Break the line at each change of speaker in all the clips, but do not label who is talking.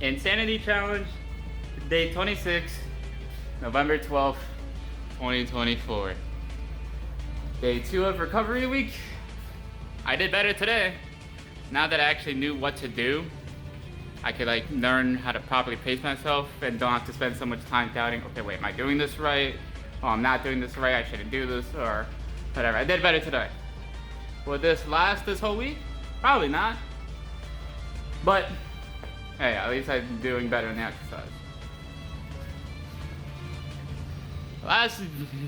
Insanity Challenge, day 26, November 12th, 2024. Day 2 of recovery week. I did better today. Now that I actually knew what to do, I could learn how to properly pace myself and don't have to spend so much time doubting, okay, wait, am I doing this right? Oh, I'm not doing this right, I shouldn't do this, or whatever. I did better today. Will this last this whole week? Probably not. But, hey, at least I'm doing better in the exercise.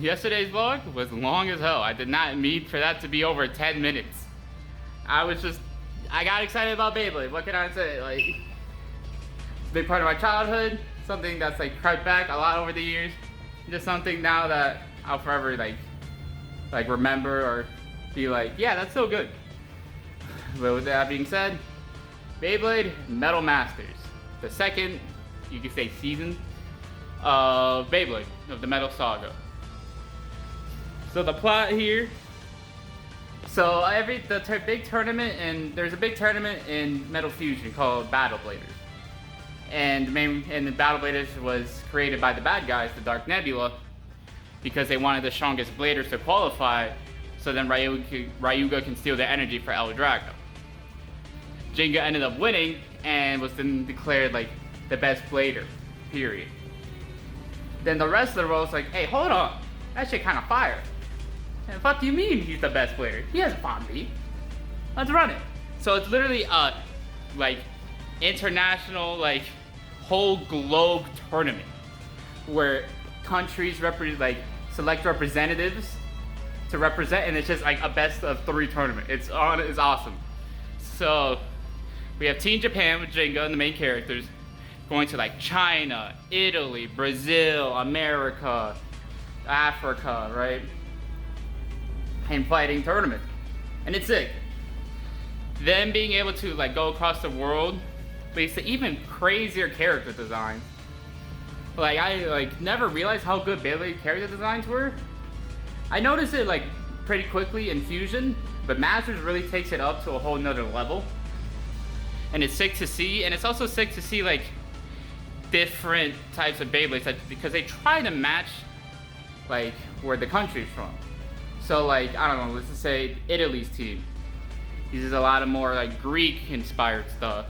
Yesterday's vlog was long as hell. I did not mean for that to be over 10 minutes. I got excited about Beyblade. What can I say? It's a big part of my childhood. Something that's crept back a lot over the years. Just something now that I'll forever remember or be yeah, that's so good. But with that being said, Beyblade Metal Masters, the second, you could say, season of Beyblade, of the Metal Saga. So the plot here, so big tournament, and there's a big tournament in Metal Fusion called Battle Bladers. And the Battle Bladers was created by the bad guys, the Dark Nebula, because they wanted the strongest bladers to qualify, so then Ryuga can steal their energy for El Drago. Jenga ended up winning and was then declared the best blader, period. Then the rest of the world was hey, hold on, that shit kind of fire. And fuck you mean he's the best blader? He hasn't fought me. Let's run it. So it's literally a international whole globe tournament where countries select representatives to represent, and it's just a best of 3 tournament. It's awesome. So we have Team Japan with Jenga and the main characters going to China, Italy, Brazil, America, Africa, right? And fighting tournaments. And it's sick. Then being able to go across the world leads to even crazier character designs. I never realized how good Beyblade character designs were. I noticed it pretty quickly in Fusion, but Masters really takes it up to a whole nother level. And it's sick to see, and it's also sick to see different types of Beyblades because they try to match where the country's from. So I don't know, let's just say Italy's team uses a lot of more Greek inspired stuff,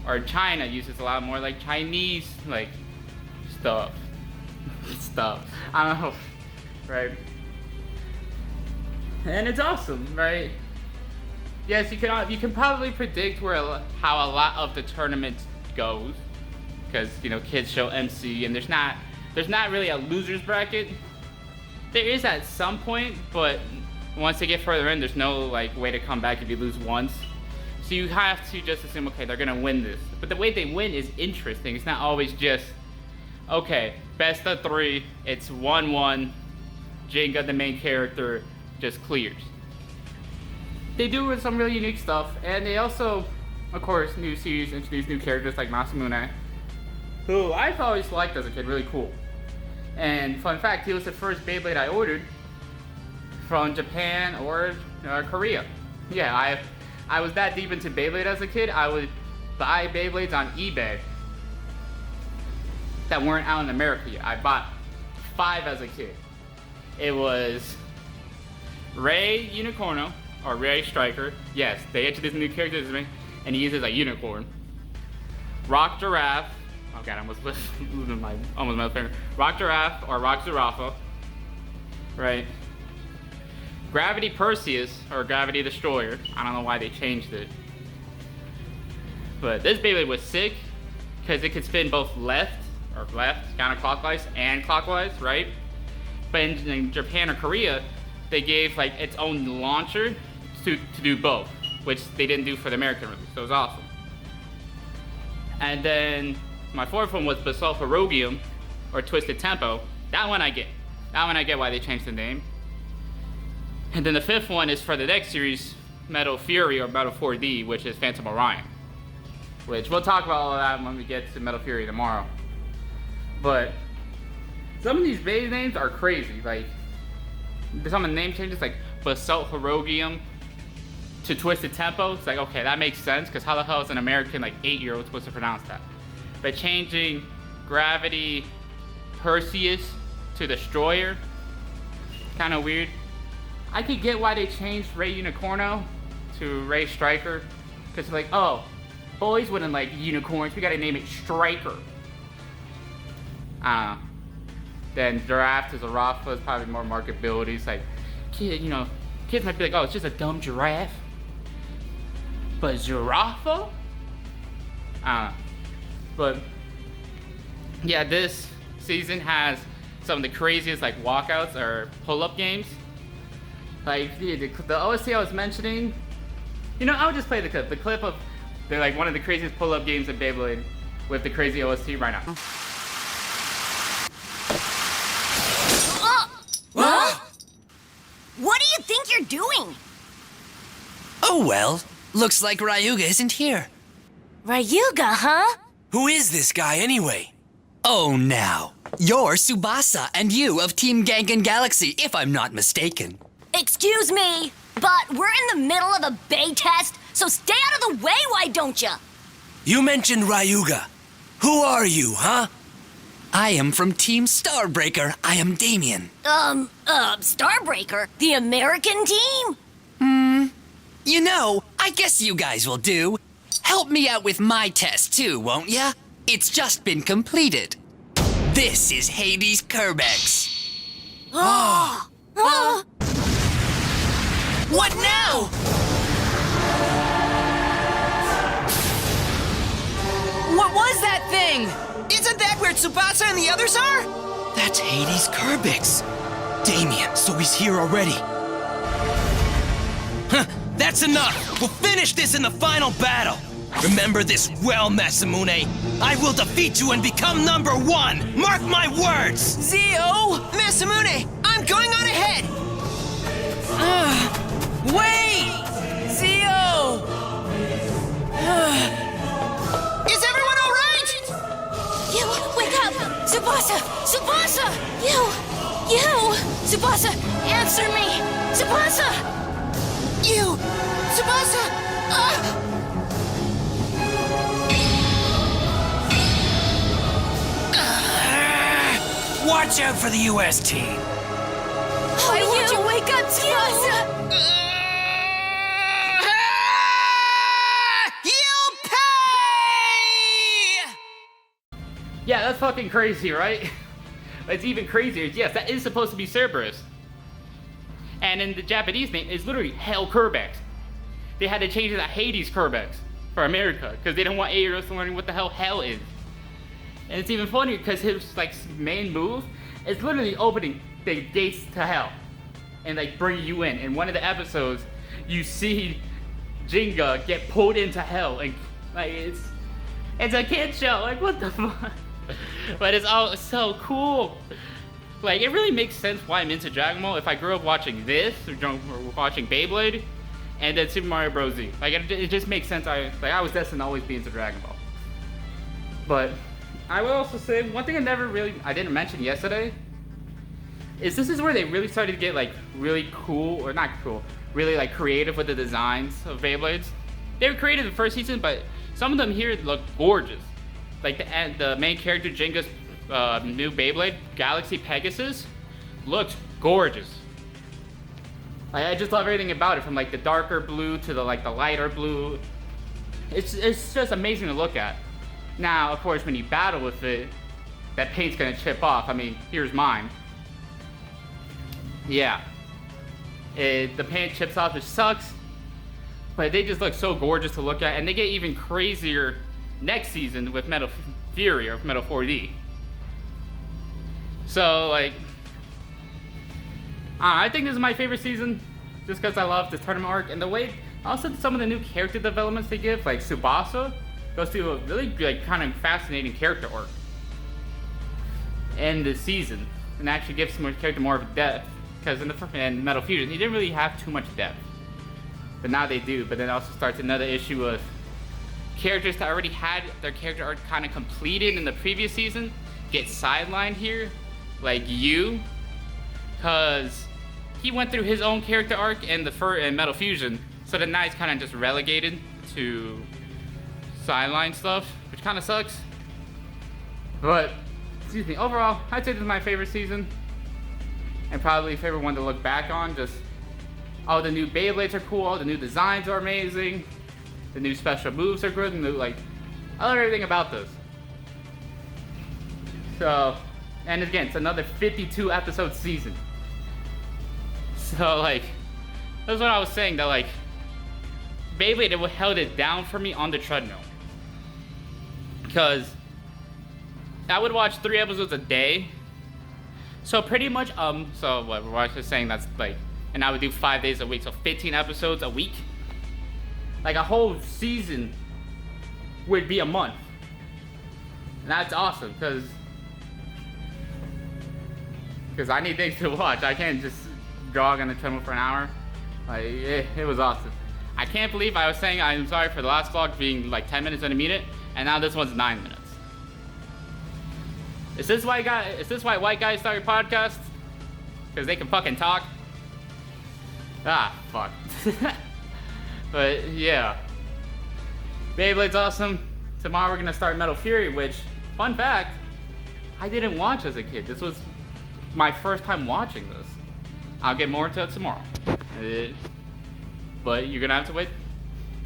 or China uses a lot more Chinese stuff. I don't know, right? And it's awesome, right? Yes, you can probably predict how a lot of the tournament goes, because kids show MC, and there's not really a losers bracket. There is at some point, but once they get further in, there's no way to come back if you lose once. So you have to just assume, okay, they're gonna win this. But the way they win is interesting. It's not always just, okay, best of 3, it's 1-1, Jenga, the main character, just clears. They do some really unique stuff, and they also, of course, new series introduce new characters like Masamune, who I've always liked as a kid, really cool. And fun fact, he was the first Beyblade I ordered from Japan or Korea. Yeah, I was that deep into Beyblade as a kid. I would buy Beyblades on eBay that weren't out in America yet. I bought 5 as a kid. It was Ray Unicorno, or Ray Striker. Yes, they introduced new characters to me, and he uses a unicorn. Rock Giraffe. Oh god, I almost losing my middle finger. Rock Giraffe or Rock Zarafa. Right. Gravity Perseus or Gravity Destroyer. I don't know why they changed it. But this Beyblade was sick because it could spin both left, counterclockwise, and clockwise, right? But in Japan or Korea, they gave its own launcher to do both, which they didn't do for the American release, so it was awesome. And then my 4th one was Basalt Herogium, or Twisted Tempo. That one I get. Why they changed the name. And then the 5th one is for the next series, Metal Fury, or Metal 4D, which is Phantom Orion. Which we'll talk about all of that when we get to Metal Fury tomorrow. But some of these Beyblade names are crazy. Some of the name changes, Basalt Herogium to Twisted Tempo. It's okay, that makes sense, because how the hell is an American 8-year-old supposed to pronounce that? by changing Gravity Perseus to Destroyer. Kind of weird. I could get why they changed Ray Unicorno to Ray Striker, because like, oh, boys wouldn't like unicorns, we gotta name it Striker. I don't know. Then Giraffe to Zarafa is probably more marketability. It's like, kids might be like, oh, it's just a dumb giraffe. But Zarafa? But yeah, this season has some of the craziest like walkouts or pull-up games. Like the OST I was mentioning, I'll just play the clip. The clip of they're like one of the craziest pull-up games in Beyblade with the crazy OST right now.
What do you think you're doing?
Oh well, looks like Ryuga isn't here.
Ryuga, huh?
Who is this guy anyway? Oh now, you're Tsubasa and you of Team Gangan Galaxy, if I'm not mistaken.
Excuse me, but we're in the middle of a Bay test, so stay out of the way, why don't ya?
You mentioned Ryuga. Who are you, huh? I am from Team Starbreaker. I am Damien.
Starbreaker? The American team?
I guess you guys will do. Help me out with my test too, won't ya? It's just been completed. This is Hades Kerbex. What now?
What was that thing? Isn't that where Tsubasa and the others are?
That's Hades Kerbex. Damien, so he's here already.
Huh, that's enough! We'll finish this in the final battle! Remember this well, Masamune. I will defeat you and become #1! Mark my words!
Zio! Masamune, I'm going on ahead! Wait! Zio! Is everyone all right?
You, wake up! Tsubasa! Tsubasa! You! Tsubasa, answer me! Tsubasa!
You! Tsubasa!
Watch out for the US team!
Why won't you wake up, Tsubasa?
You'll pay!
Yeah, that's fucking crazy, right? What's even crazier is, yes, that is supposed to be Cerberus. And in the Japanese name, it's literally Hell Kerbex. They had to change it to Hades Kerbex for America, because they don't want Aeros to learn what the hell hell is. And it's even funnier because his like main move is literally opening the gates to hell and like bringing you in. In one of the episodes, you see Jinga get pulled into hell, and like it's a kid show. Like what the fuck? But it's all so cool. Like it really makes sense why I'm into Dragon Ball. If I grew up watching this or watching Beyblade, and then Super Mario Bros. Z, like it just makes sense. I was destined to always be into Dragon Ball. But I will also say one thing I didn't mention yesterday is this is where they really started to get like really cool, or not cool, really like creative with the designs of Beyblades. They were creative the first season, but some of them here look gorgeous. Like the main character Jinga's new Beyblade, Galaxy Pegasus, looks gorgeous. Like I just love everything about it, from like the darker blue to the lighter blue. It's just amazing to look at. Now, of course, when you battle with it, that paint's gonna chip off. I mean, here's mine. Yeah. The paint chips off, which sucks. But they just look so gorgeous to look at, and they get even crazier next season with Metal Fury or Metal 4D. So, like, I think this is my favorite season, just because I love the tournament arc, and the way, also some of the new character developments they give, like Tsubasa goes through a really like kind of fascinating character arc in the season, and actually gives some character more of depth, because in Metal Fusion he didn't really have too much depth, but now they do. But then also starts another issue of characters that already had their character arc kind of completed in the previous season get sidelined here, like you, because he went through his own character arc in Metal Fusion, so then now he's kind of just relegated to sideline stuff, which kind of sucks. But, excuse me, overall, I'd say this is my favorite season. And probably favorite one to look back on. Just, all the new Beyblades are cool, all the new designs are amazing. The new special moves are good, and the, like, I love everything about this. So, and again, it's another 52 episode season. So, like, that's what I was saying, that, like, Beyblade, it held it down for me on the treadmill. Because I would watch 3 episodes a day. So pretty much, so what we're just saying, that's like, and I would do 5 days a week, so 15 episodes a week. Like a whole season would be a month. And that's awesome, because I need things to watch. I can't just jog on the treadmill for an hour. Like, it was awesome. I can't believe I was saying I'm sorry for the last vlog being like 10 minutes and a minute, and now this one's 9 minutes. Is this why white guys start your podcast? Because they can fucking talk? Ah, fuck. But yeah. Beyblade's awesome. Tomorrow we're gonna start Metal Fury, which, fun fact, I didn't watch as a kid. This was my first time watching this. I'll get more into it tomorrow. But you're gonna have to wait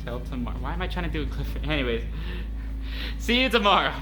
till tomorrow. Why am I trying to do a cliff? Anyways, see you tomorrow.